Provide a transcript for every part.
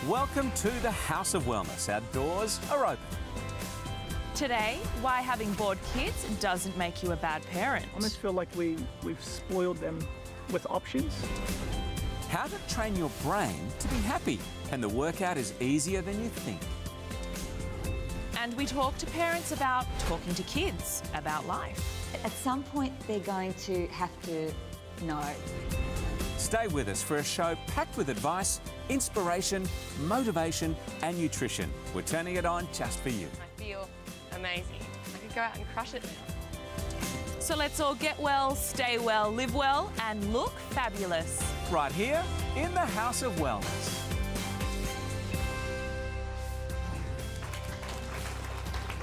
Welcome to the House of Wellness. Our doors are open. Today, why having bored kids doesn't make you a bad parent. I almost feel like we've spoiled them with options. How to train your brain to be happy. And the workout is easier than you think. And we talk to parents about talking to kids about life. At some point, they're going to have to know. Stay with us for a show packed with advice, inspiration, motivation and nutrition. We're turning it on just for you. I feel amazing. I could go out and crush it now. So let's all get well, stay well, live well and look fabulous. Right here in the House of Wellness.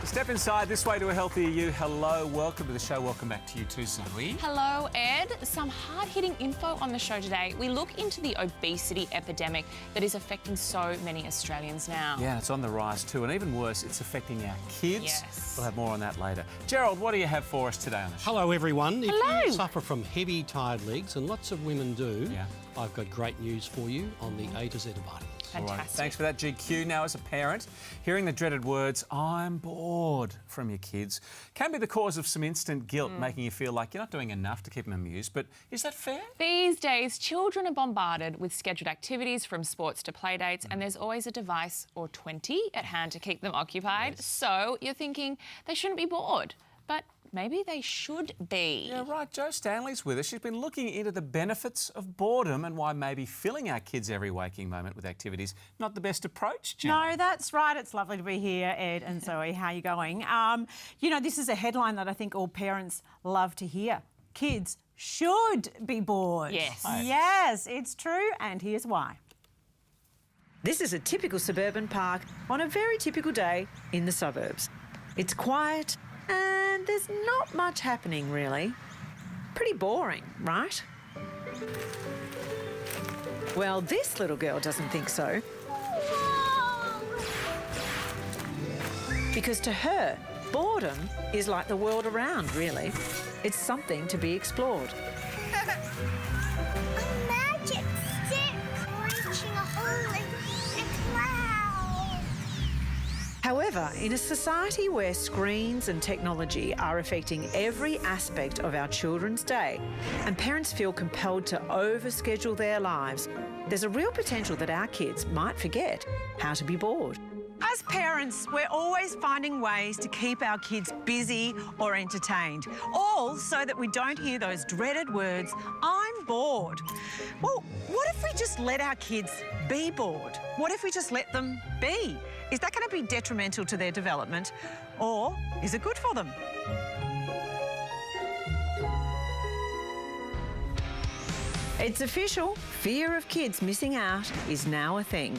Step inside, this way to a healthier you. Hello, welcome to the show. Welcome back to you too, Zoe. Hello, Ed. Some hard-hitting info on the show today. We look into the obesity epidemic that is affecting so many Australians now. Yeah, it's on the rise too, and even worse, it's affecting our kids. Yes. We'll have more on that later. Gerald, what do you have for us today on the show? Hello, everyone. Hello. If you suffer from heavy, tired legs, and lots of women do, Yeah. I've got great news for you on the A to Z of vitamins. All right. Fantastic. Thanks for that, GQ. Now, as a parent, hearing the dreaded words, I'm bored, from your kids can be the cause of some instant guilt, making you feel like you're not doing enough to keep them amused. But is that fair? These days, children are bombarded with scheduled activities from sports to playdates, and there's always a device or 20 at hand to keep them occupied. Yes. So you're thinking they shouldn't be bored, but maybe they should be. Yeah, right. Jo Stanley's with us. She's been looking into the benefits of boredom and why maybe filling our kids' every waking moment with activities not the best approach, Jo. No, that's right. It's lovely to be here, Ed and Zoe. How are you going? You know, this is a headline that I think all parents love to hear. Kids should be bored. Yes. Right. Yes, it's true, and here's why. This is a typical suburban park on a very typical day in the suburbs. It's quiet and there's not much happening, really. Pretty boring, right? Well, this little girl doesn't think so. Because to her, boredom is like the world around, really. It's something to be explored. A magic stick reaching a hole in the cloud. However, in a society where screens and technology are affecting every aspect of our children's day and parents feel compelled to overschedule their lives, there's a real potential that our kids might forget how to be bored. As parents, we're always finding ways to keep our kids busy or entertained, all so that we don't hear those dreaded words, I'm bored. Well, what if we just let our kids be bored? What if we just let them be? Is that going to be detrimental to their development, or is it good for them? It's official. Fear of kids missing out is now a thing.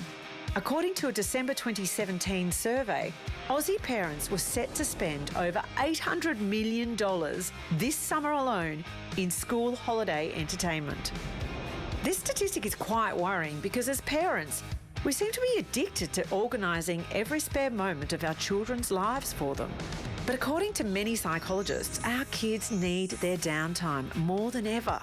According to a December 2017 survey, Aussie parents were set to spend over $800 million this summer alone in school holiday entertainment. This statistic is quite worrying because as parents, we seem to be addicted to organising every spare moment of our children's lives for them. But according to many psychologists, our kids need their downtime more than ever.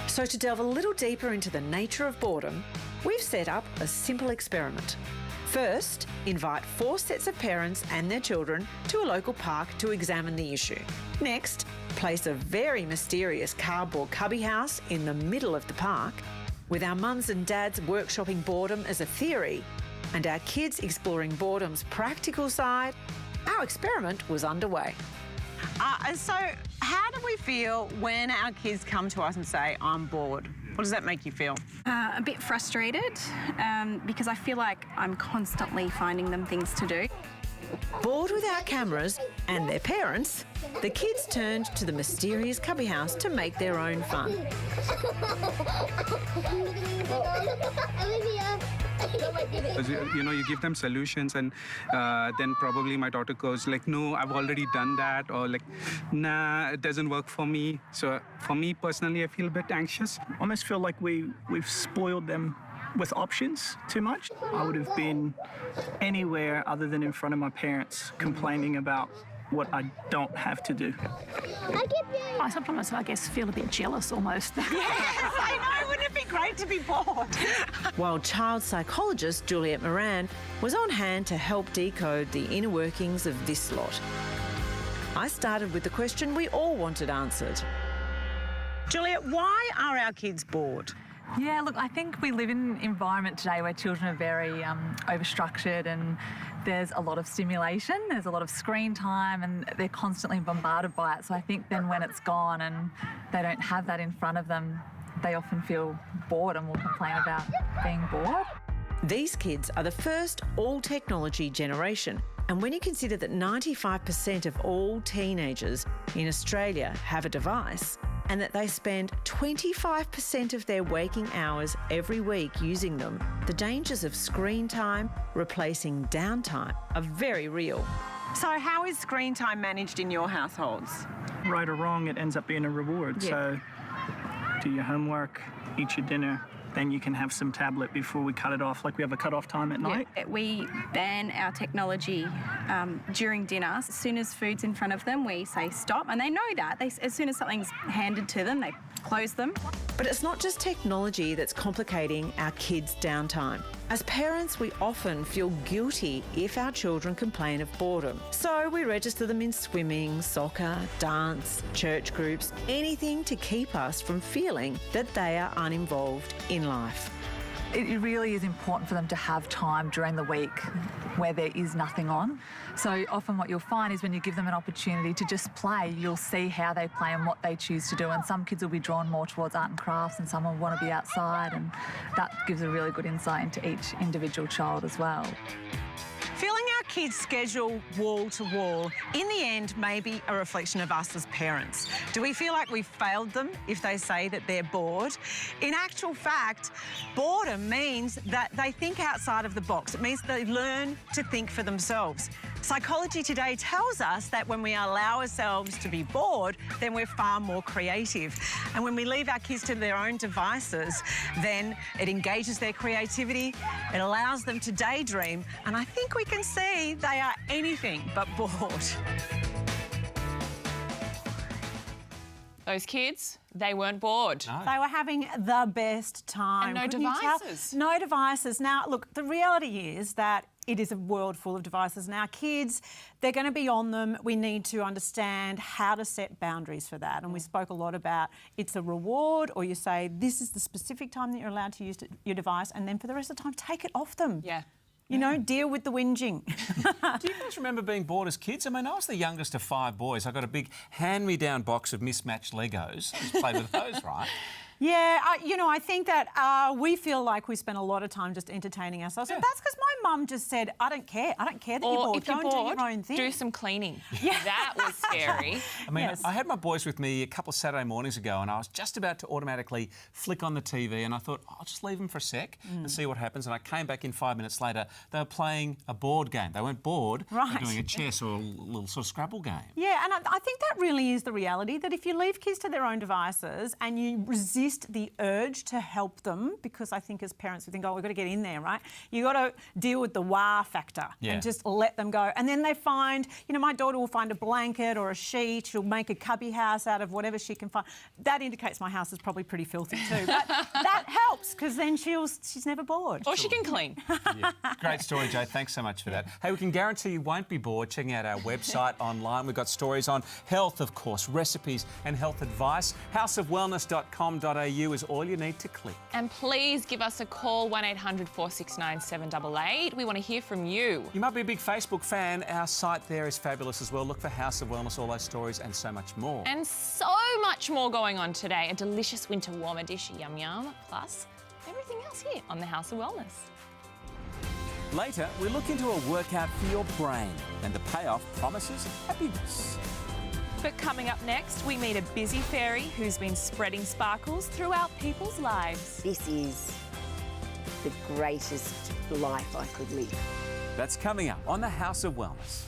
So to delve a little deeper into the nature of boredom, we've set up a simple experiment. First, invite 4 sets of parents and their children to a local park to examine the issue. Next, place a very mysterious cardboard cubby house in the middle of the park, with our mums and dads workshopping boredom as a theory and our kids exploring boredom's practical side. Our experiment was underway. So how do we feel when our kids come to us and say, I'm bored? What does that make you feel? A bit frustrated because I feel like I'm constantly finding them things to do. Bored with our cameras and their parents, the kids turned to the mysterious cubby house to make their own fun. You know, you give them solutions and then probably my daughter goes like, no, I've already done that, or like, nah, it doesn't work for me. So for me personally, I feel a bit anxious. I almost feel like we've spoiled them with options too much. I would have been anywhere other than in front of my parents complaining about what I don't have to do. I sometimes, I guess, feel a bit jealous almost. Yes, I know. Wouldn't it be be great to be bored. While child psychologist Juliet Moran was on hand to help decode the inner workings of this lot. I started with the question we all wanted answered. Juliet, why are our kids bored? Yeah, look, I think we live in an environment today where children are very overstructured and there's a lot of stimulation, there's a lot of screen time and they're constantly bombarded by it. So I think then when it's gone and they don't have that in front of them, they often feel bored and will complain about being bored. These kids are the first all-technology generation, and when you consider that 95% of all teenagers in Australia have a device and that they spend 25% of their waking hours every week using them, the dangers of screen time replacing downtime are very real. So how is screen time managed in your households? Right or wrong, it ends up being a reward. Yeah. So do your homework, eat your dinner, then you can have some tablet before we cut it off. Like we have a cut-off time at night. We ban our technology during dinner. As soon as food's in front of them, we say stop, and they know that. As soon as something's handed to them, they close them. But it's not just technology that's complicating our kids' downtime. As parents, we often feel guilty if our children complain of boredom. So we register them in swimming, soccer, dance, church groups, anything to keep us from feeling that they are uninvolved in life. It really is important for them to have time during the week where there is nothing on. So often what you'll find is when you give them an opportunity to just play, you'll see how they play and what they choose to do. And some kids will be drawn more towards art and crafts and some will want to be outside, and that gives a really good insight into each individual child as well. Filling our kids' schedule wall to wall, in the end, may be a reflection of us as parents. Do we feel like we've failed them if they say that they're bored? In actual fact, boredom means that they think outside of the box. It means they learn to think for themselves. Psychology today tells us that when we allow ourselves to be bored, then we're far more creative. And when we leave our kids to their own devices, then it engages their creativity, it allows them to daydream, and I think we can see they are anything but bored. Those kids, they weren't bored. No. They were having the best time. And no Couldn't you tell? devices. No devices. Now, look, the reality is that it is a world full of devices. Now, kids, they're going to be on them. We need to understand how to set boundaries for that. And we spoke a lot about it's a reward, or you say this is the specific time that you're allowed to use your device, and then for the rest of the time, take it off them. Yeah. You know, deal with the whinging. Do you guys remember being bored as kids? I mean, I was the youngest of 5 boys. I got a big hand-me-down box of mismatched Legos. I just played with those, right? Yeah, you know, I think that we feel like we spend a lot of time just entertaining ourselves. Yeah. And that's because my mum just said, I don't care. I don't care that you're bored. If you're Go and bored, do your own thing. do some cleaning. Yeah. That was scary. I mean, Yes. I had my boys with me a couple of Saturday mornings ago and I was just about to automatically flick on the TV and I thought, I'll just leave them for a sec and see what happens. And I came back in 5 minutes later. They were playing a board game. They weren't bored. Right. They were doing a chess or a little sort of Scrabble game. Yeah, and I think that really is the reality, that if you leave kids to their own devices and you resist the urge to help them, because I think as parents we think, oh, we've got to get in there, right? You've got to deal with the wow factor and just let them go. And then they find, you know, my daughter will find a blanket or a sheet, she'll make a cubby house out of whatever she can find. That indicates my house is probably pretty filthy too. But that helps, because then she's never bored. Or she can clean. Yeah. Great story, Jay. Thanks so much for that. Hey, we can guarantee you won't be bored checking out our website online. We've got stories on health, of course, recipes and health advice. houseofwellness.com.au is all you need to click. And please give us a call, 1800 469 788. We want to hear from you. You might be a big Facebook fan. Our site there is fabulous as well. Look for House of Wellness, all those stories and so much more. And so much more going on today. A delicious winter warmer dish, yum yum, plus everything else here on the House of Wellness. Later, we look into a workout for your brain and the payoff promises happiness. But coming up next, we meet a busy fairy who's been spreading sparkles throughout people's lives. This is the greatest life I could live. That's coming up on the House of Wellness.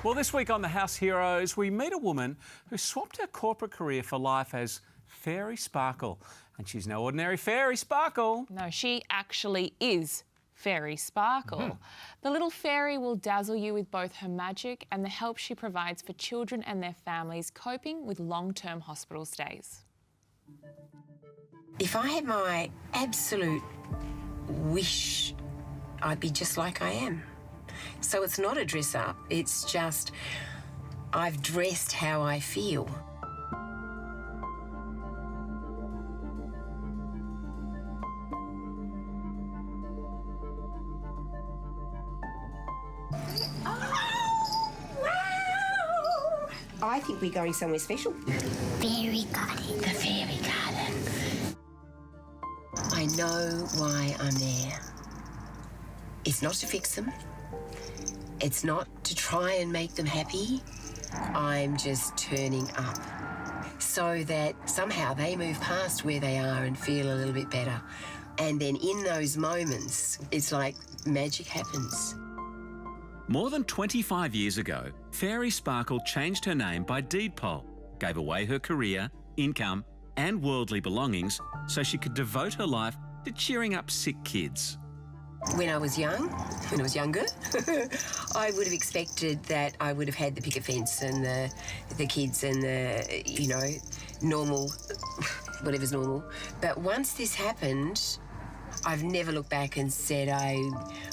Well, this week on The House Heroes, we meet a woman who swapped her corporate career for life as Fairy Sparkle. And she's no ordinary Fairy Sparkle. No, she actually is Fairy Sparkle. The little fairy will dazzle you with both her magic and the help she provides for children and their families coping with long-term hospital stays. If I had my absolute wish, I'd be just like I am. So it's not a dress up, it's just I've dressed how I feel. I think we're going somewhere special. Fairy garden. The fairy garden. I know why I'm there. It's not to fix them. It's not to try and make them happy. I'm just turning up so that somehow they move past where they are and feel a little bit better. And then in those moments, it's like magic happens. More than 25 years ago, Fairy Sparkle changed her name by deed poll, gave away her career, income and worldly belongings so she could devote her life to cheering up sick kids. When I was younger, I would have expected that I would have had the picket fence and the kids and the, you know, normal, whatever's normal. But once this happened, I've never looked back and said I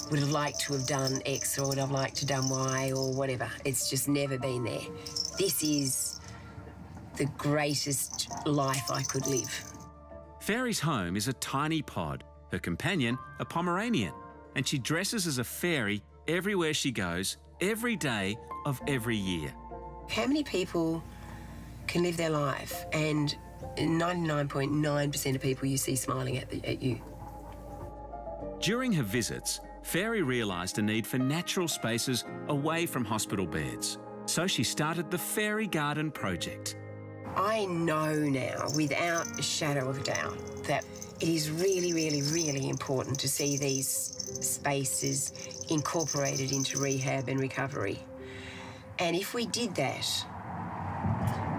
would have liked to have done X or would have liked to have done Y or whatever. It's just never been there. This is the greatest life I could live. Fairy's home is a tiny pod, her companion a Pomeranian, and she dresses as a fairy everywhere she goes, every day of every year. How many people can live their life and 99.9% of people you see smiling at you? During her visits, Fairy realised a need for natural spaces away from hospital beds. So she started the Fairy Garden Project. I know now, without a shadow of a doubt, that it is really, really, really important to see these spaces incorporated into rehab and recovery. And if we did that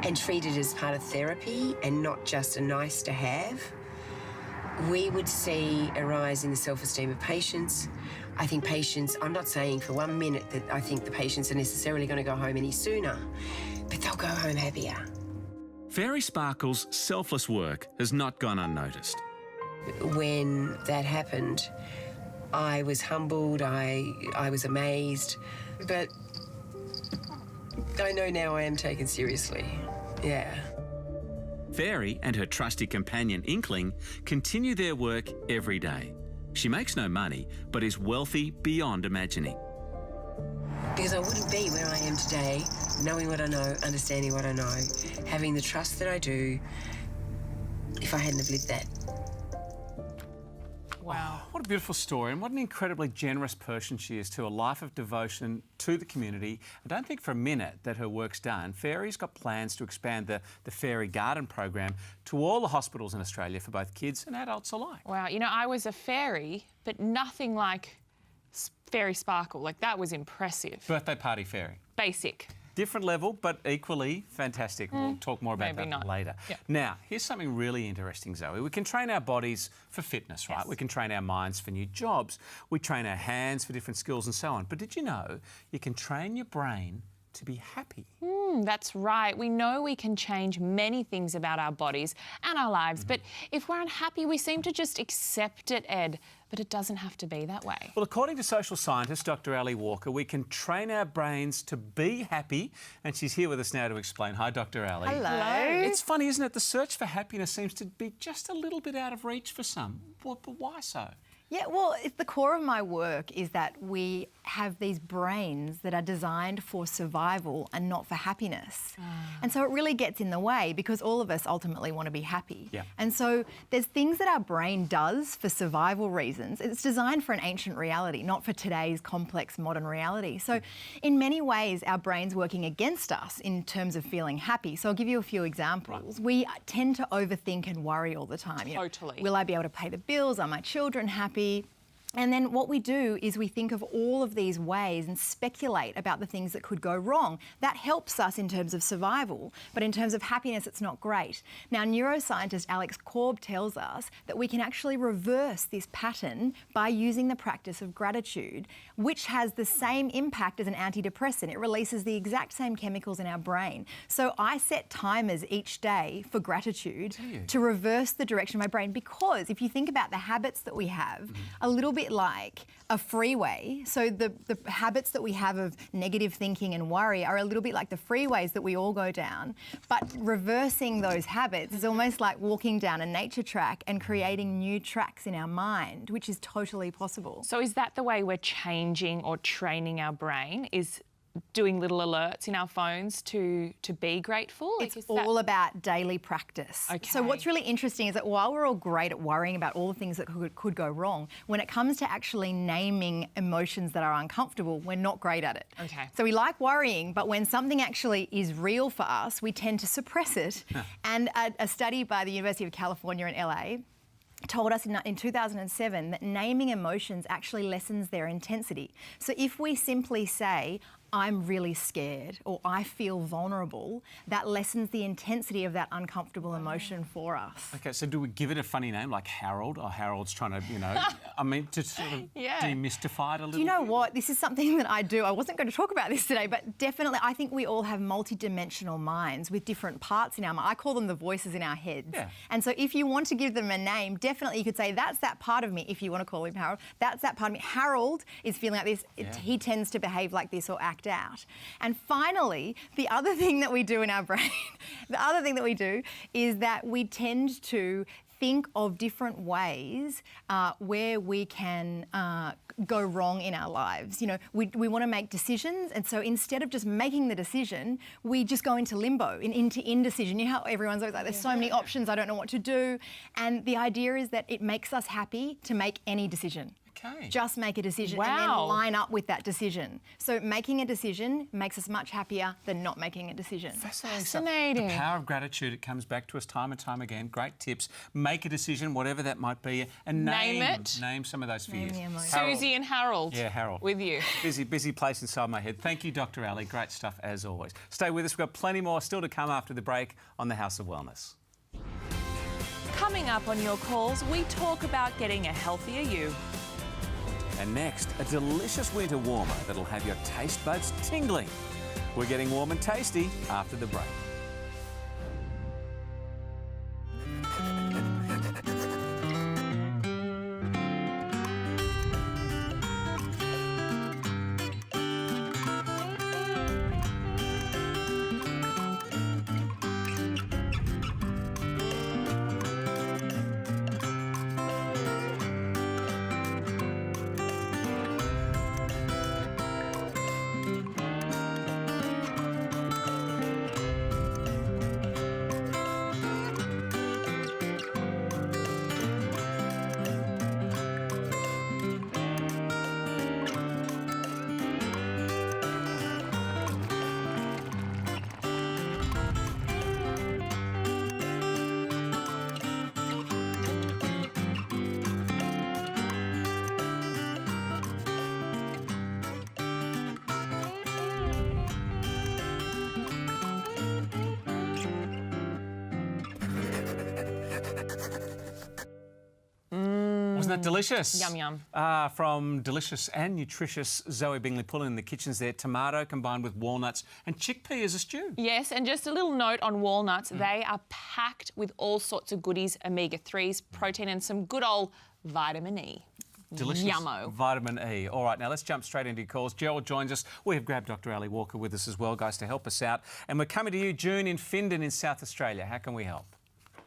and treated it as part of therapy and not just a nice to have, we would see a rise in the self-esteem of patients. I think patients, I'm not saying for 1 minute that I think the patients are necessarily going to go home any sooner, but they'll go home happier. Fairy Sparkle's selfless work has not gone unnoticed. When that happened, I was humbled, I was amazed, but I know now I am taken seriously, yeah. Fairy and her trusty companion Inkling continue their work every day. She makes no money, but is wealthy beyond imagining. Because I wouldn't be where I am today, knowing what I know, understanding what I know, having the trust that I do, if I hadn't have lived that. Wow. What a beautiful story, and what an incredibly generous person she is to a life of devotion to the community. I don't think for a minute that her work's done. Fairy's got plans to expand the Fairy Garden program to all the hospitals in Australia for both kids and adults alike. Wow, you know, I was a fairy, but nothing like Fairy Sparkle. Like, that was impressive. Birthday party fairy. Basic. Different level, but equally fantastic. We'll talk more about that later. Yeah. Now, here's something really interesting, Zoe. We can train our bodies for fitness, right? Yes. We can train our minds for new jobs. We train our hands for different skills and so on. But did you know you can train your brain to be happy? That's right. We know we can change many things about our bodies and our lives, but if we're unhappy, we seem to just accept it, Ed. But it doesn't have to be that way. Well, according to social scientist Dr. Ali Walker, we can train our brains to be happy, and she's here with us now to explain. Hi, Dr. Ali. Hello. It's funny, isn't it? The search for happiness seems to be just a little bit out of reach for some. But why so? Yeah, well, the core of my work is that we have these brains that are designed for survival and not for happiness. And so it really gets in the way because all of us ultimately want to be happy. Yeah. And so there's things that our brain does for survival reasons. It's designed for an ancient reality, not for today's complex modern reality. So in many ways, our brain's working against us in terms of feeling happy. So I'll give you a few examples. Right. We tend to overthink and worry all the time. You know, Totally. will I be able to pay the bills? Are my children happy? And then what we do is we think of all of these ways and speculate about the things that could go wrong. That helps us in terms of survival, but in terms of happiness, it's not great. Now, neuroscientist Alex Korb tells us that we can actually reverse this pattern by using the practice of gratitude, which has the same impact as an antidepressant. It releases the exact same chemicals in our brain. So I set timers each day for gratitude to reverse the direction of my brain, because if you think about the habits that we have, a little bit like a freeway. So the habits that we have of negative thinking and worry are a little bit like the freeways that we all go down. But reversing those habits is almost like walking down a nature track and creating new tracks in our mind, which is totally possible. So is that the way we're changing or training our brain, is doing little alerts in our phones to be grateful? It's all about daily practice. Okay. So what's really interesting is that while we're all great at worrying about all the things that could go wrong, when it comes to actually naming emotions that are uncomfortable, we're not great at it. Okay. So we like worrying, but when something actually is real for us, we tend to suppress it. And a study by the University of California in LA told us in 2007 that naming emotions actually lessens their intensity. So if we simply say, I'm really scared or I feel vulnerable, that lessens the intensity of that uncomfortable emotion for us. Okay, so do we give it a funny name like Harold, or Harold's trying to, I mean, to sort of demystify it a little? Do you know what? This is something that I do. I wasn't going to talk about this today, but definitely I think we all have multi-dimensional minds with different parts in our mind. I call them the voices in our heads. Yeah. And so if you want to give them a name, definitely you could say, that's that part of me, if you want to call him Harold. That's that part of me. Harold is feeling like this. He tends to behave like this or act out. And finally, the other thing that we do in our brain, is that we tend to think of different ways where we can go wrong in our lives. We want to make decisions, and so instead of just making the decision, we just go into limbo, into indecision. You know how everyone's always like, there's so many options, I don't know what to do. And the idea is that it makes us happy to make any decision. Okay. Just make a decision and then line up with that decision. So making a decision makes us much happier than not making a decision. Fascinating. The power of gratitude, it comes back to us time and time again. Great tips. Make a decision, whatever that might be, and name it. Name some of those fears. Susie and Harold. Yeah, Harold. With you. Busy place inside my head. Thank you, Dr. Ali. Great stuff as always. Stay with us. We've got plenty more still to come after the break on the House of Wellness. Coming up on your calls, we talk about getting a healthier you. And next, a delicious winter warmer that'll have your taste buds tingling. We're getting warm and tasty after the break. Wasn't that delicious? Yum, yum. From delicious and nutritious Zoe Bingley pulling in the kitchens there. Tomato combined with walnuts and chickpea as a stew. Yes, and just a little note on walnuts. They are packed with all sorts of goodies, omega-3s, protein and some good old vitamin E. Delicious Yummo. vitamin E. All right, now let's jump straight into your calls. Gerald joins us. We have grabbed Dr. Ali Walker with us as well, guys, to help us out. And we're coming to you, June, in Findon in South Australia. How can we help?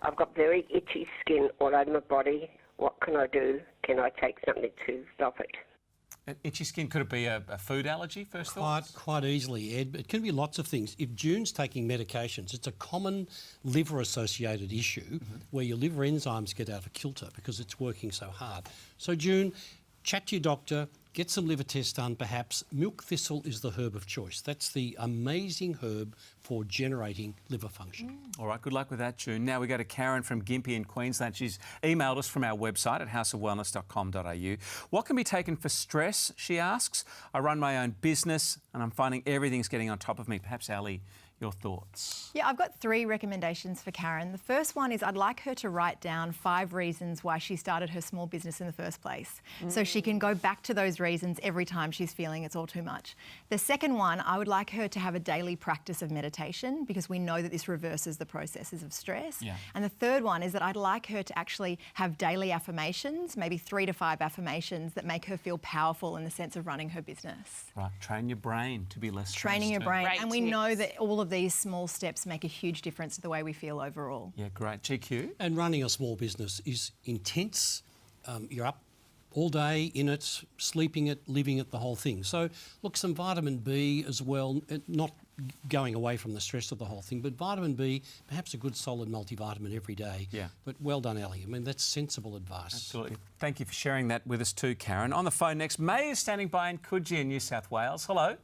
I've got very itchy skin all over my body. What can I do? Can I take something to stop it? Itchy skin, could it be a food allergy, first thoughts? Quite easily, Ed. It can be lots of things. If June's taking medications, it's a common liver-associated issue where your liver enzymes get out of kilter because it's working so hard. So, June, chat to your doctor, get some liver tests done perhaps. Milk thistle is the herb of choice. That's the amazing herb for generating liver function. All right, good luck with that, June. Now we go to Karen from Gympie in Queensland. She's emailed us from our website at houseofwellness.com.au. What can be taken for stress, she asks. I run my own business and I'm finding everything's getting on top of me. Perhaps, Ali, your thoughts? Yeah, I've got 3 recommendations for Karen. The first one is I'd like her to write down 5 reasons why she started her small business in the first place. So she can go back to those reasons every time she's feeling it's all too much. The second one, I would like her to have a daily practice of meditation because we know that this reverses the processes of stress. Yeah. And the third one is that I'd like her to actually have daily affirmations, maybe 3 to 5 affirmations that make her feel powerful in the sense of running her business. Right, train your brain to be less stressed. Training your brain. Great And we tips. know that all of these small steps make a huge difference to the way we feel overall. Yeah, great. GQ? And running a small business is intense. You're up all day in it, sleeping it, living it, the whole thing. So, look, some vitamin B as well, not going away from the stress of the whole thing, but vitamin B, perhaps a good solid multivitamin every day. Yeah. But well done, Ali. I mean, that's sensible advice. Absolutely. Thank you for sharing that with us too, Karen. On the phone next, May is standing by in Coogee in New South Wales. Hello.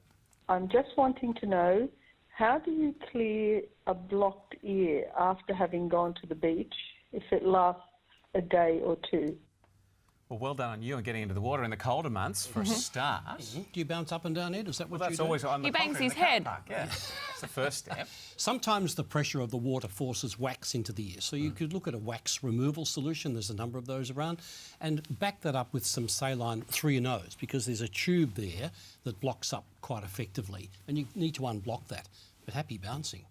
I'm just wanting to know, how do you clear a blocked ear after having gone to the beach if it lasts a day or 2? Well done on you on getting into the water in the colder months for a start. Do you bounce up and down, Ed? Is that what Well, you that's do? always on the He bangs concrete in his the car head. park, yeah. That's the first step. Sometimes the pressure of the water forces wax into the ear. So you could look at a wax removal solution. There's a number of those around. And back that up with some saline through your nose because there's a tube there that blocks up quite effectively. And you need to unblock that. But happy bouncing.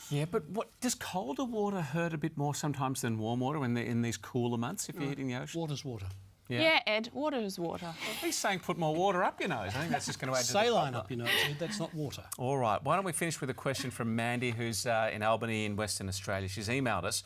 Yeah, but does colder water hurt a bit more sometimes than warm water in these cooler months if you're hitting the ocean? Water's water. Yeah, Ed, water is water. Well, he's saying put more water up your nose. I think that's just going to add to the Saline problem. up your nose, Ed, that's not water. All right, why don't we finish with a question from Mandy, who's in Albany in Western Australia. She's emailed us.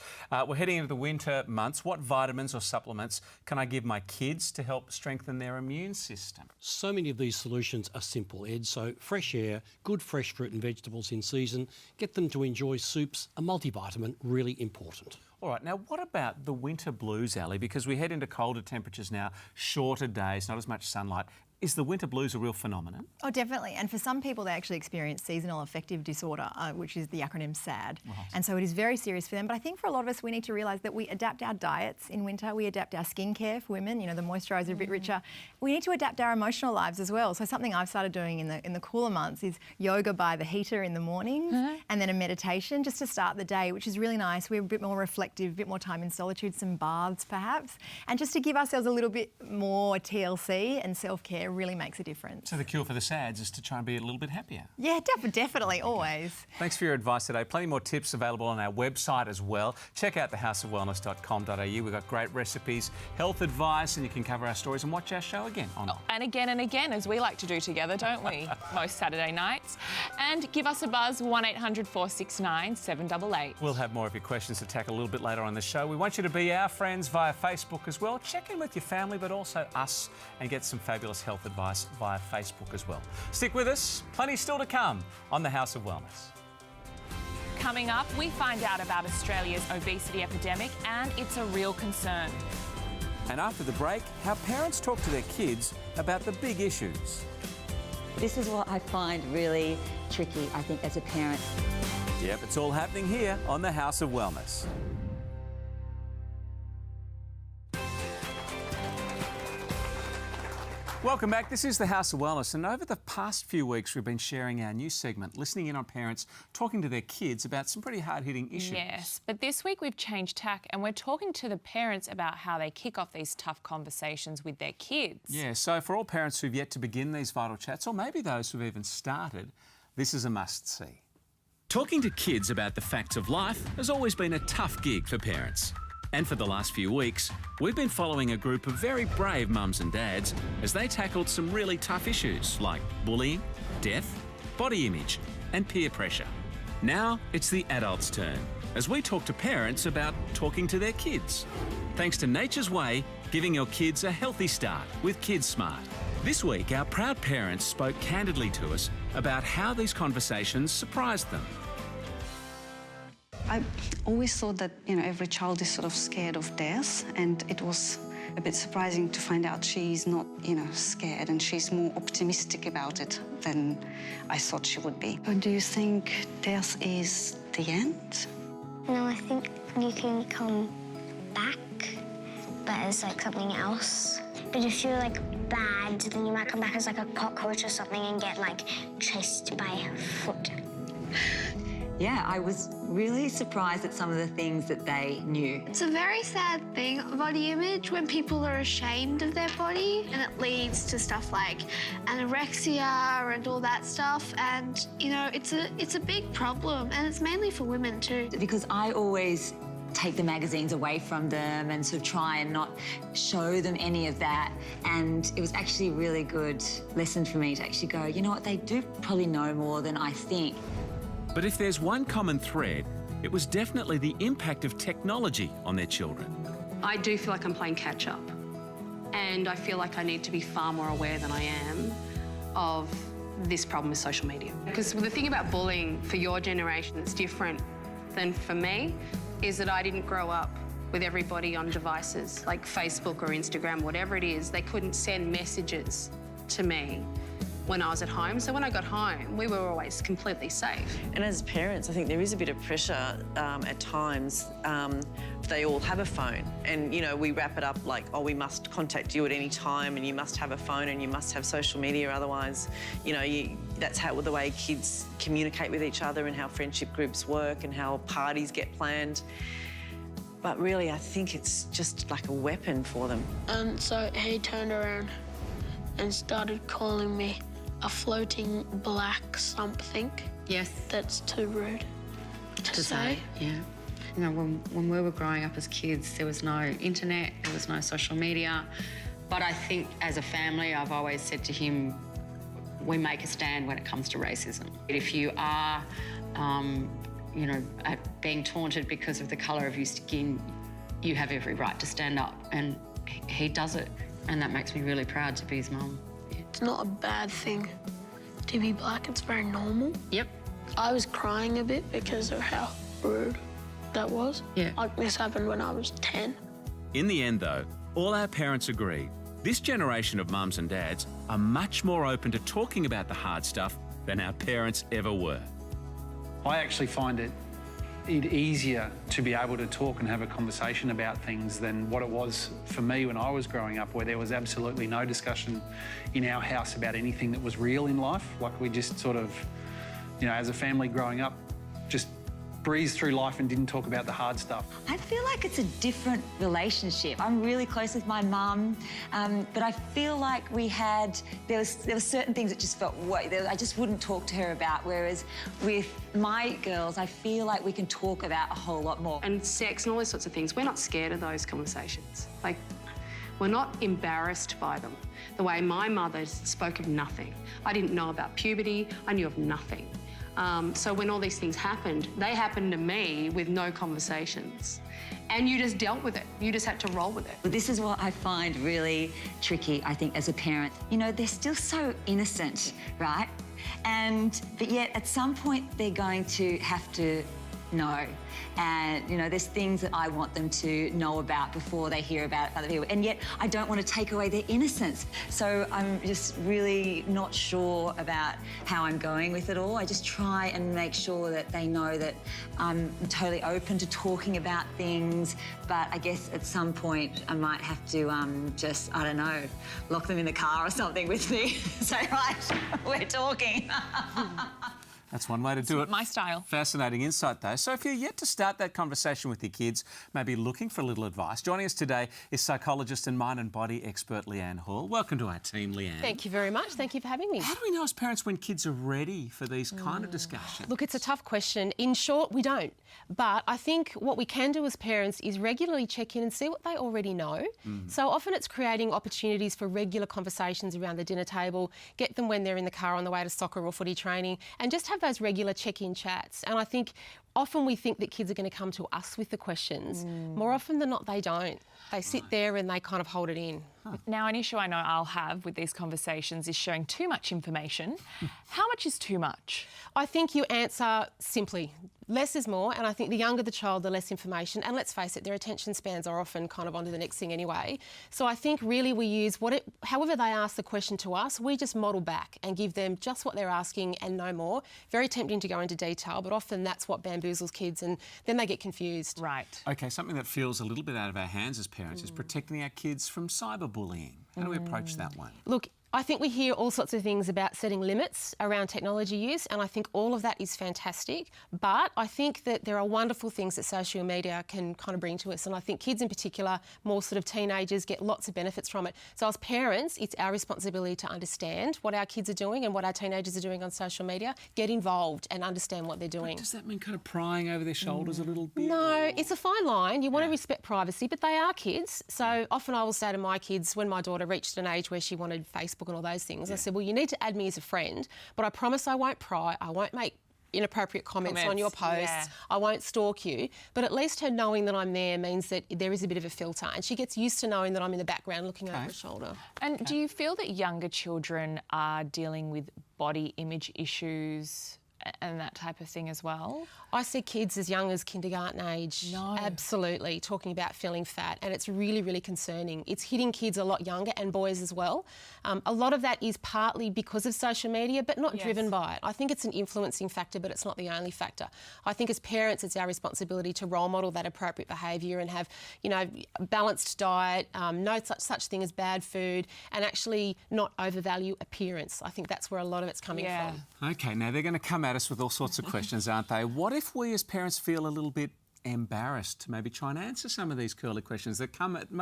We're heading into the winter months. What vitamins or supplements can I give my kids to help strengthen their immune system? So many of these solutions are simple, Ed. So fresh air, good fresh fruit and vegetables in season, get them to enjoy soups, a multivitamin, really important. All right, now what about the winter blues, Ali? Because we head into colder temperatures now, shorter days, not as much sunlight. Is the winter blues a real phenomenon? Oh, definitely. And for some people, they actually experience seasonal affective disorder, which is the acronym SAD. Right. And so it is very serious for them. But I think for a lot of us, we need to realise that we adapt our diets in winter. We adapt our skincare for women. You know, the moisturiser a bit richer. We need to adapt our emotional lives as well. So something I've started doing in the cooler months is yoga by the heater in the mornings and then a meditation just to start the day, which is really nice. We're a bit more reflective, a bit more time in solitude, some baths perhaps, and just to give ourselves a little bit more TLC and self-care really makes a difference. So the cure for the SADs is to try and be a little bit happier. Yeah, definitely, always. Thanks for your advice today. Plenty more tips available on our website as well. Check out thehouseofwellness.com.au. We've got great recipes, health advice, and you can cover our stories and watch our show again online. And again, as we like to do together, don't we? Most Saturday nights. And give us a buzz, 1800 469 788. We'll have more of your questions to tackle a little bit later on the show. We want you to be our friends via Facebook as well. Check in with your family, but also us, and get some fabulous health advice via Facebook as well. Stick with us. Plenty still to come on the House of Wellness. Coming up, we find out about Australia's obesity epidemic, and it's a real concern. And after the break, how parents talk to their kids about the big issues. This is what I find really tricky, I think, as a parent. Yep, it's all happening here on the House of Wellness. Welcome back. This is the House of Wellness, and over the past few weeks we've been sharing our new segment, listening in on parents talking to their kids about some pretty hard-hitting issues. Yes, but this week we've changed tack and we're talking to the parents about how they kick off these tough conversations with their kids. Yeah, so for all parents who've yet to begin these vital chats, or maybe those who've even started, this is a must-see. Talking to kids about the facts of life has always been a tough gig for parents. And for the last few weeks, we've been following a group of very brave mums and dads as they tackled some really tough issues like bullying, death, body image and peer pressure. Now it's the adults' turn as we talk to parents about talking to their kids. Thanks to Nature's Way, giving your kids a healthy start with Kids Smart. This week, our proud parents spoke candidly to us about how these conversations surprised them. I always thought that, every child is sort of scared of death, and it was a bit surprising to find out she's not, you know, scared, and she's more optimistic about it than I thought she would be. Do you think death is the end? No, I think you can come back, but as like something else. But if you're like bad, then you might come back as like a cockroach or something and get like chased by a foot. Yeah, I was really surprised at some of the things that they knew. It's a very sad thing, body image, when people are ashamed of their body, and it leads to stuff like anorexia and all that stuff. And you know, it's a big problem, and it's mainly for women too. Because I always take the magazines away from them and sort of try and not show them any of that. And it was actually a really good lesson for me to actually go, you know what, they do probably know more than I think. But if there's one common thread, it was definitely the impact of technology on their children. I do feel like I'm playing catch up, and I feel like I need to be far more aware than I am of this problem with social media. Because the thing about bullying for your generation that's different than for me is that I didn't grow up with everybody on devices like Facebook or Instagram, whatever it is. They couldn't send messages to me when I was at home. So when I got home, we were always completely safe. And as parents, I think there is a bit of pressure at times. They all have a phone, and, you know, we wrap it up like, oh, we must contact you at any time, and you must have a phone, and you must have social media, otherwise, you know, that's how the way kids communicate with each other and how friendship groups work and how parties get planned. But really, I think it's just like a weapon for them. So he turned around and started calling me a floating black something. Yes. That's too rude to say. Yeah. You know, when we were growing up as kids, there was no internet, there was no social media. But I think as a family, I've always said to him, we make a stand when it comes to racism. If you are, you know, being taunted because of the colour of your skin, you have every right to stand up, and he does it. And that makes me really proud to be his mum. It's not a bad thing to be black, it's very normal. Yep. I was crying a bit because of how rude that was. Yeah. Like, this happened when I was 10. In the end, though, all our parents agree. This generation of mums and dads are much more open to talking about the hard stuff than our parents ever were. I actually find it easier to be able to talk and have a conversation about things than what it was for me when I was growing up, where there was absolutely no discussion in our house about anything that was real in life. Like, we just sort of, you know, as a family growing up, just breezed through life and didn't talk about the hard stuff. I feel like it's a different relationship. I'm really close with my mum, but I feel like there were certain things that just felt, I just wouldn't talk to her about, whereas with my girls, I feel like we can talk about a whole lot more. And sex and all those sorts of things, we're not scared of those conversations. Like, we're not embarrassed by them. The way my mother spoke of nothing. I didn't know about puberty, I knew of nothing. So when all these things happened, they happened to me with no conversations. And you just dealt with it. You just had to roll with it. This is what I find really tricky, I think, as a parent. You know, they're still so innocent, right? But yet, at some point, they're going to have to know. And, you know, there's things that I want them to know about before they hear about other people. And yet, I don't want to take away their innocence. So I'm just really not sure about how I'm going with it all. I just try and make sure that they know that I'm totally open to talking about things. But I guess at some point, I might have to just, I don't know, lock them in the car or something with me. Say, right, we're talking. That's one way to do it. My style. Fascinating insight, though. So if you're yet to start that conversation with your kids, maybe looking for a little advice, joining us today is psychologist and mind and body expert Leanne Hall. Welcome to our team, Leanne. Thank you very much. Thank you for having me. How do we know as parents when kids are ready for these kind of discussions? Look, it's a tough question. In short, we don't. But I think what we can do as parents is regularly check in and see what they already know. So often it's creating opportunities for regular conversations around the dinner table, get them when they're in the car on the way to soccer or footy training, and just have those regular check-in chats. And I think often we think that kids are going to come to us with the questions. More often than not, they don't. They sit there and they kind of hold it in. Now, an issue I know I'll have with these conversations is sharing too much information. How much is too much? I think you answer simply. Less is more, and I think the younger the child, the less information. And let's face it, their attention spans are often kind of onto the next thing anyway. So I think really we use however they ask the question to us, we just model back and give them just what they're asking and no more. Very tempting to go into detail, but often that's what bamboozles kids, and then they get confused. Right. Okay, something that feels a little bit out of our hands as parents is protecting our kids from cyberbullying. How do we approach that one? Look, I think we hear all sorts of things about setting limits around technology use, and I think all of that is fantastic. But I think that there are wonderful things that social media can kind of bring to us, and I think kids in particular, more sort of teenagers, get lots of benefits from it. So as parents, it's our responsibility to understand what our kids are doing and what our teenagers are doing on social media, get involved and understand what they're doing. But does that mean kind of prying over their shoulders a little bit? No, it's a fine line. You want to respect privacy, but they are kids. So often I will say to my kids, when my daughter reached an age where she wanted Facebook and all those things, I said, well, you need to add me as a friend, but I promise I won't pry, I won't make inappropriate comments on your posts, I won't stalk you, but at least her knowing that I'm there means that there is a bit of a filter, and she gets used to knowing that I'm in the background looking over her shoulder. And do you feel that younger children are dealing with body image issues and that type of thing as well? I see kids as young as kindergarten age, absolutely, talking about feeling fat, and it's really, really concerning. It's hitting kids a lot younger, and boys as well. A lot of that is partly because of social media, but not driven by it. I think it's an influencing factor, but it's not the only factor. I think as parents, it's our responsibility to role model that appropriate behaviour and have, you know, a balanced diet, no such thing as bad food, and actually not overvalue appearance. I think that's where a lot of it's coming from. Okay, now they're going to come at us with all sorts of questions, aren't they? What if we as parents feel a little bit embarrassed to maybe try and answer some of these curly questions that come at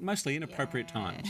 mostly inappropriate times?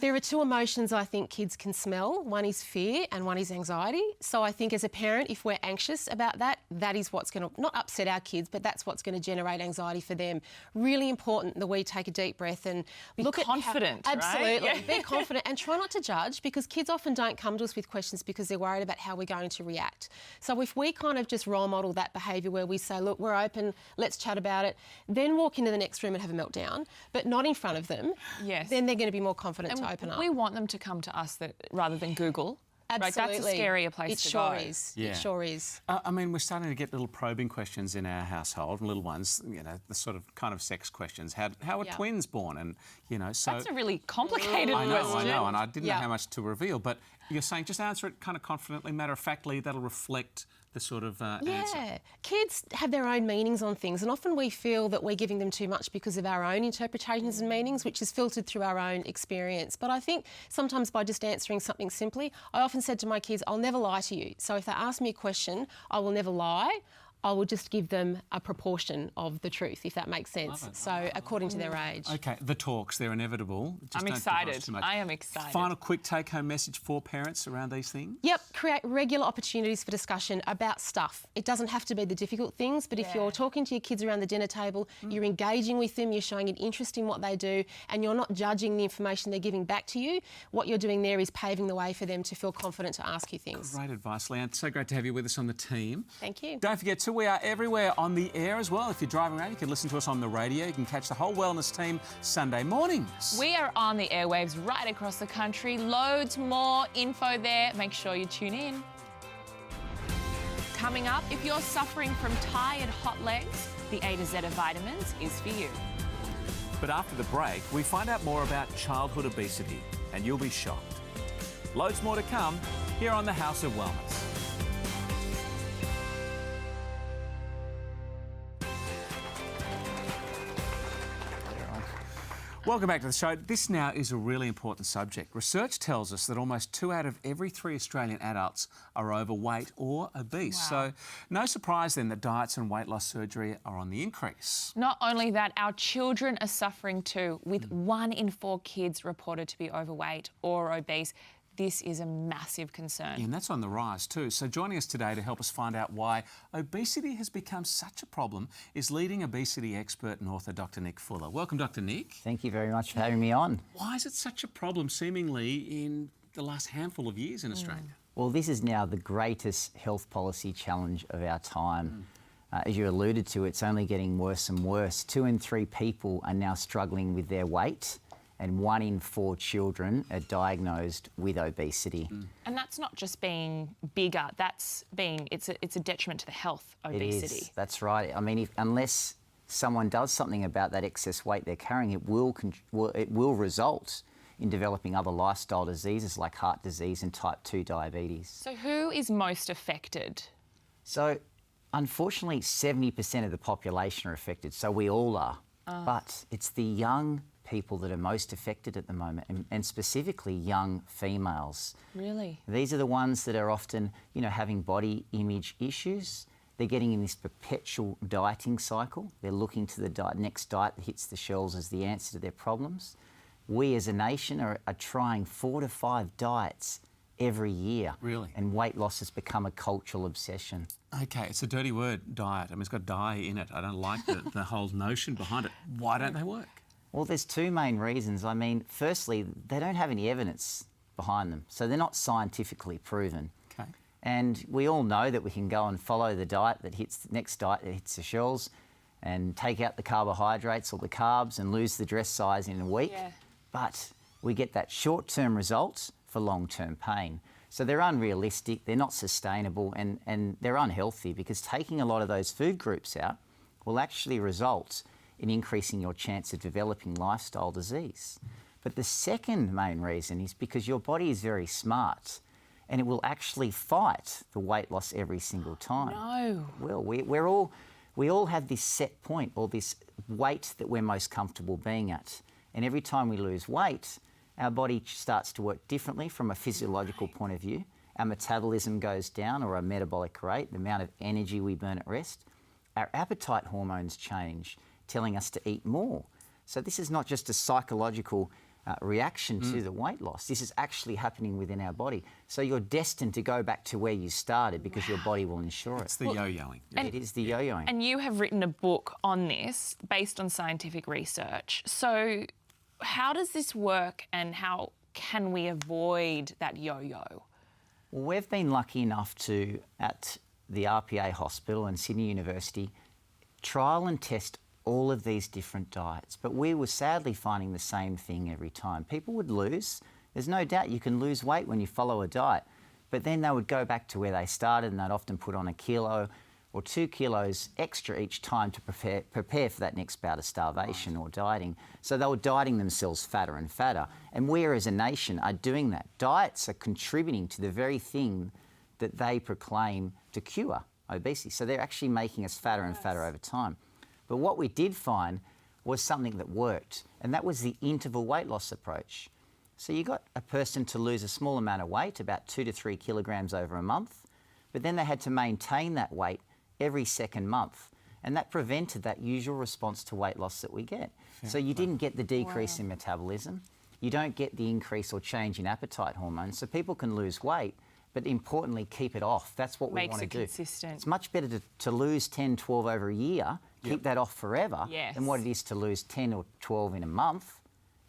There are two emotions I think kids can smell. One is fear and one is anxiety. So I think as a parent, if we're anxious about that, that is what's going to, not upset our kids, but that's what's going to generate anxiety for them. Really important that we take a deep breath and look confident, at how, absolutely, right? be confident and try not to judge, because kids often don't come to us with questions because they're worried about how we're going to react. So if we kind of just role model that behaviour where we say, look, we're open, let's chat about it, then walk into the next room and have a meltdown, but not in front of them, then they're going to be more confident to open up. We want them to come to us rather than Google. Absolutely. Right, that's a scarier place to go. It sure is. I mean, we're starting to get little probing questions in our household, little ones, you know, the sort of kind of sex questions. How are twins born? And, you know, so... That's a really complicated question. I know, and I didn't know how much to reveal, but you're saying just answer it kind of confidently, matter-of-factly, that'll reflect the sort of answer. Kids have their own meanings on things, and often we feel that we're giving them too much because of our own interpretations and meanings, which is filtered through our own experience. But I think sometimes by just answering something simply, I often said to my kids, I'll never lie to you. So if they ask me a question, I will never lie. I will just give them a proportion of the truth, if that makes sense. So according to their age. Okay, the talks, they're inevitable. I'm excited. I am excited. Final quick take-home message for parents around these things? Yep, create regular opportunities for discussion about stuff. It doesn't have to be the difficult things, but if you're talking to your kids around the dinner table, you're engaging with them, you're showing an interest in what they do, and you're not judging the information they're giving back to you, what you're doing there is paving the way for them to feel confident to ask you things. Great advice, Leanne. So great to have you with us on the team. Thank you. Don't forget to, we are everywhere on the air as well. If you're driving around, you can listen to us on the radio. You can catch the whole wellness team Sunday mornings. We are on the airwaves right across the country. Loads more info there. Make sure you tune in. Coming up, if you're suffering from tired hot legs, the A to Z of vitamins is for you. But after the break, we find out more about childhood obesity, and you'll be shocked. Loads more to come here on the House of Wellness. Welcome back to the show. This now is a really important subject. Research tells us that almost 2 out of every 3 Australian adults are overweight or obese. Wow. So no surprise then that diets and weight loss surgery are on the increase. Not only that, our children are suffering too, with 1 in 4 kids reported to be overweight or obese. This is a massive concern. Yeah, and that's on the rise too. So joining us today to help us find out why obesity has become such a problem is leading obesity expert and author Dr. Nick Fuller. Welcome, Dr. Nick. Thank you very much for having me on. Why is it such a problem seemingly in the last handful of years in Australia? Well, this is now the greatest health policy challenge of our time. as you alluded to, it's only getting worse and worse. 2 in 3 people are now struggling with their weight, and 1 in 4 children are diagnosed with obesity. And that's not just being bigger, it's a detriment to the health, obesity. It is, that's right. I mean, unless someone does something about that excess weight they're carrying, it will result in developing other lifestyle diseases like heart disease and type 2 diabetes. So who is most affected? So, unfortunately, 70% of the population are affected, so we all are. But it's the young people that are most affected at the moment, and specifically young females. Really? These are the ones that are often, having body image issues. They're getting in this perpetual dieting cycle. They're looking to the next diet that hits the shelves as the answer to their problems. We as a nation are trying 4 to 5 diets every year. Really? And weight loss has become a cultural obsession. Okay, it's a dirty word, diet. I mean, it's got die in it. I don't like the whole notion behind it. Why don't they work? Well, there's 2 main reasons. I mean, firstly, they don't have any evidence behind them, so they're not scientifically proven. Okay. And we all know that we can go and follow the diet that hits the next diet that hits the shelves and take out the carbohydrates or the carbs and lose the dress size in a week. Yeah. But we get that short-term results for long-term pain. So they're unrealistic, they're not sustainable, and they're unhealthy, because taking a lot of those food groups out will actually result in increasing your chance of developing lifestyle disease. But the second main reason is because your body is very smart, and it will actually fight the weight loss every single time. No. Well, we all have this set point, or this weight that we're most comfortable being at. And every time we lose weight, our body starts to work differently from a physiological point of view. Our metabolism goes down, or our metabolic rate, the amount of energy we burn at rest. Our appetite hormones change, telling us to eat more. So this is not just a psychological reaction to the weight loss. This is actually happening within our body. So you're destined to go back to where you started, because your body will ensure it. It's the yo-yoing. It is the yo-yoing. And you have written a book on this based on scientific research. So how does this work, and how can we avoid that yo-yo? Well, we've been lucky enough to, at the RPA Hospital and Sydney University, trial and test all of these different diets. But we were sadly finding the same thing every time. People would lose. There's no doubt you can lose weight when you follow a diet. But then they would go back to where they started, and they'd often put on 1 kilo or 2 kilos extra each time to prepare for that next bout of starvation or dieting. So they were dieting themselves fatter and fatter. And we as a nation are doing that. Diets are contributing to the very thing that they proclaim to cure obesity. So they're actually making us fatter and fatter over time. But what we did find was something that worked, and that was the interval weight loss approach. So you got a person to lose a small amount of weight, about 2 to 3 kilograms over a month, but then they had to maintain that weight every second month, and that prevented that usual response to weight loss that we get. So you didn't get the decrease in metabolism, you don't get the increase or change in appetite hormones, so people can lose weight, but importantly, keep it off. That's what we want to do. Makes it consistent. It's much better to lose 10, 12 over a year, keep that off forever, than what it is to lose 10 or 12 in a month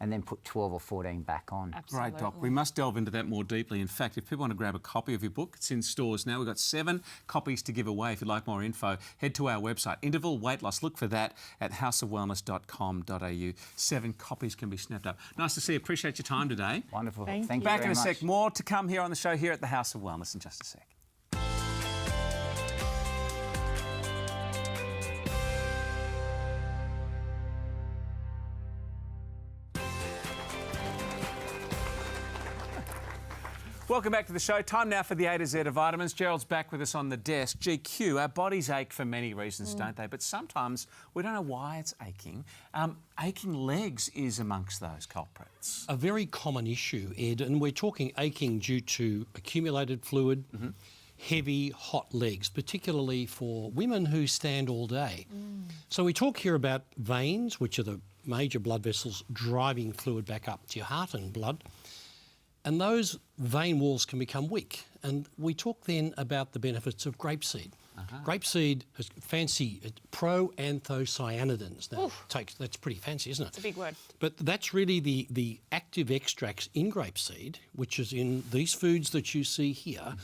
and then put 12 or 14 back on. Absolutely. Great, Doc. We must delve into that more deeply. In fact, if people want to grab a copy of your book, it's in stores now. We've got 7 copies to give away. If you'd like more info, head to our website, Interval Weight Loss. Look for that at houseofwellness.com.au. 7 copies can be snapped up. Nice to see you. Appreciate your time today. Wonderful. Thank you. Back in a very sec. much. More to come here on the show here at the House of Wellness in just a sec. Welcome back to the show. Time now for the A to Z of vitamins. Gerald's back with us on the desk. GQ, our bodies ache for many reasons, don't they? But sometimes we don't know why it's aching. Aching legs is amongst those culprits. A very common issue, Ed, and we're talking aching due to accumulated fluid, heavy, hot legs, particularly for women who stand all day. So we talk here about veins, which are the major blood vessels driving fluid back up to your heart and blood. And those vein walls can become weak. And we talk then about the benefits of grapeseed. Grapeseed has fancy proanthocyanidins. Now, that's pretty fancy, isn't it? It's a big word. But that's really the active extracts in grapeseed, which is in these foods that you see here,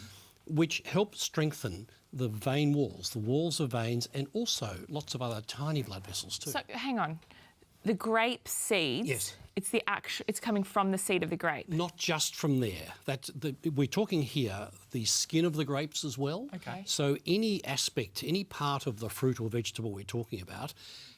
which help strengthen the vein walls, the walls of veins, and also lots of other tiny blood vessels too. So hang on, the grape seeds. Yes. It's coming from the seed of the grape. Not just from there. We're talking here the skin of the grapes as well. Okay. So any aspect, any part of the fruit or vegetable we're talking about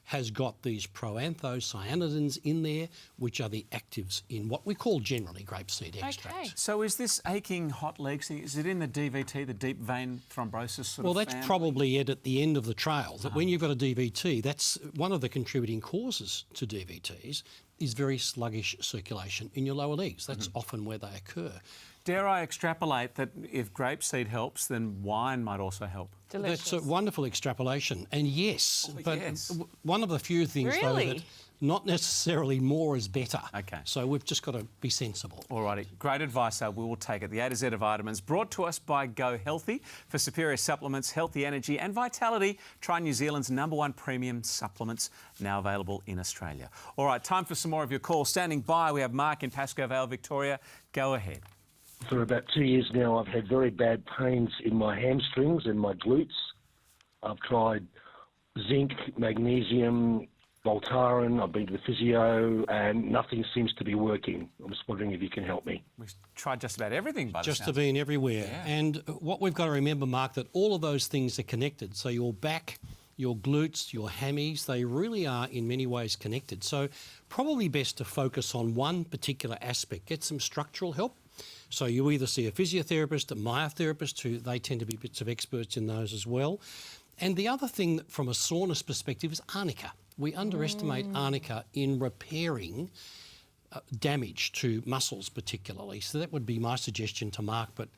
has got these proanthocyanidins in there, which are the actives in what we call generally grapeseed extract. Okay. So is this aching hot legs thing, is it in the DVT, the deep vein thrombosis sort Well, of that's family? probably it at the end of the trail, that when you've got a DVT, that's one of the contributing causes to DVTs is very sluggish circulation in your lower legs. That's often where they occur. Dare I extrapolate that if grapeseed helps, then wine might also help? Delicious. That's a wonderful extrapolation. And yes, but one of the few things, though, Really? that not necessarily more is better. Okay. So we've just got to be sensible. Alrighty, great advice, we will take it. The A to Z of vitamins brought to us by Go Healthy. For superior supplements, healthy energy and vitality, try New Zealand's #1 premium supplements, now available in Australia. All right, time for some more of your calls. Standing by, we have Mark in Pascoe Vale, Victoria. Go ahead. For about 2 years now, I've had very bad pains in my hamstrings and my glutes. I've tried zinc, magnesium, Voltaren, I've been to the physio, and nothing seems to be working. I'm just wondering if you can help me. We've tried just about everything by the Just to sounds. being everywhere. And what we've got to remember, Mark, that all of those things are connected. So your back, your glutes, your hammies, they really are in many ways connected. So probably best to focus on one particular aspect. Get some structural help. So you either see a physiotherapist, a myotherapist, who they tend to be bits of experts in those as well. And the other thing from a soreness perspective is arnica. We underestimate arnica in repairing damage to muscles particularly. So that would be my suggestion to Mark, but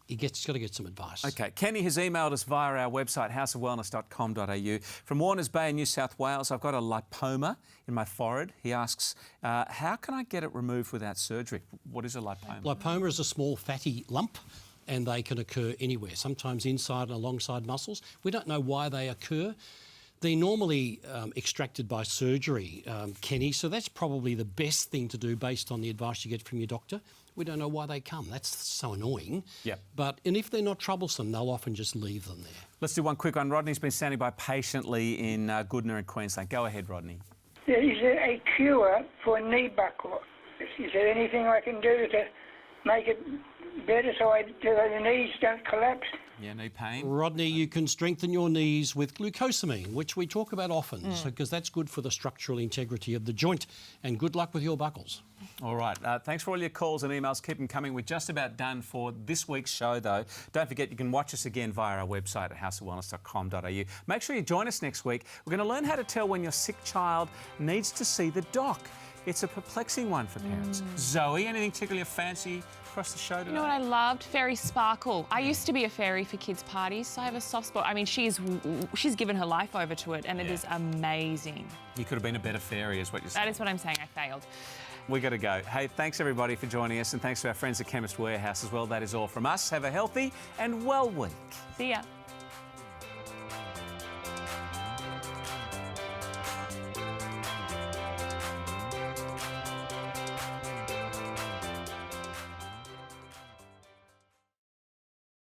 he's got to get some advice. Okay, Kenny has emailed us via our website, houseofwellness.com.au. From Warners Bay in New South Wales, I've got a lipoma in my forehead. He asks, how can I get it removed without surgery? What is a lipoma? Lipoma is a small fatty lump, and they can occur anywhere, sometimes inside and alongside muscles. We don't know why they occur. They're normally extracted by surgery, Kenny, so that's probably the best thing to do based on the advice you get from your doctor. We don't know why they come. That's so annoying. Yep. And if they're not troublesome, they'll often just leave them there. Let's do one quick one. Rodney's been standing by patiently in Goodna in Queensland. Go ahead, Rodney. Is there a cure for knee buckle? Is there anything I can do to make it better so the knees don't collapse? Yeah, knee pain. Rodney, you can strengthen your knees with glucosamine, which we talk about often, because that's good for the structural integrity of the joint. And good luck with your buckles. All right. Thanks for all your calls and emails. Keep them coming. We're just about done for this week's show, though. Don't forget, you can watch us again via our website at houseofwellness.com.au. Make sure you join us next week. We're going to learn how to tell when your sick child needs to see the doc. It's a perplexing one for parents. Zoe, anything tickle your fancy across the show today? You know what I loved? Fairy Sparkle. I used to be a fairy for kids' parties, so I have a soft spot. I mean, she's given her life over to it, and it is amazing. You could have been a better fairy, is what you're saying. That is what I'm saying. I failed. We got to go. Hey, thanks everybody for joining us, and thanks to our friends at Chemist Warehouse as well. That is all from us. Have a healthy and well week. See ya.